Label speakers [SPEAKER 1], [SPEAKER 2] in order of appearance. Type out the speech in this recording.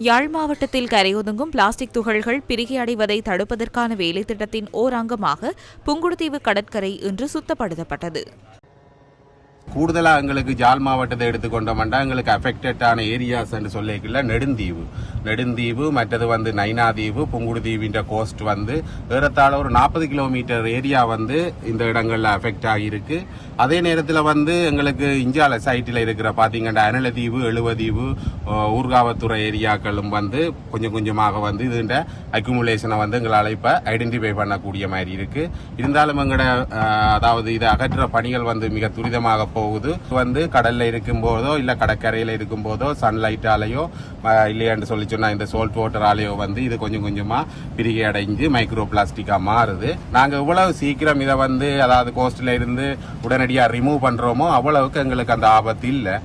[SPEAKER 1] யாழ் மாவட்டத்தில் கரையொதுங்கும் பிளாஸ்டிக் துகள்கள் பிரிகை அடைவதை தடுப்பதற்கான வேலைத்திட்டத்தின் ஓர் அங்கமாக புங்குடுதீவு கடற்கரை இன்று சுத்தப்படுத்தப்பட்டது.
[SPEAKER 2] கூடுதலாக எங்களுக்கு ஜாழ் மாவட்டத்தை எடுத்துக்கொண்டோம்னா எங்களுக்கு அஃபெக்டடான ஏரியாஸ் என்று சொல்லிக்கல நெடுந்தீவு மற்றது நைனாதீவு புங்குடுதீவின்ற கோஸ்ட் ஏறத்தாழ ஒரு 40 கிலோமீட்டர் ஏரியா இந்த இடங்கள்ல அஃபெக்ட் ஆகியிருக்கு. அதே நேரத்தில் எங்களுக்கு இஞ்சால சைட்டில் இருக்கிற பார்த்தீங்கன்னா அனலதீவு எழுவதீவு ஊர்காவத்துறை ஏரியாக்களும் கொஞ்சம் கொஞ்சமாக இதுன்ற அக்யூமுலேஷனை எங்களால் இப்போ ஐடென்டிஃபை பண்ணக்கூடிய மாதிரி இருக்கு. இருந்தாலும் எங்களோட அதாவது இதை அகற்ற பணிகள் மிக துரிதமாக போகுது. கடல்ல இருக்கும் போதோ இல்ல கடற்கரையில இருக்கும் போதோ சன்லைட்டாலேயோ இல்லையான்னு சொல்லி சொன்னா இந்த சால்ட் வாட்டராலேயோ இது கொஞ்சம் கொஞ்சமா பிரிகை அடைஞ்சு மைக்ரோ பிளாஸ்டிக்கா மாறுது. நாங்க இவ்வளவு சீக்கிரம் இதை அதாவது கோஸ்ட்ல இருந்து உடனடியா ரிமூவ் பண்றோமோ அவ்வளவுக்கு எங்களுக்கு அந்த ஆபத்து இல்லை.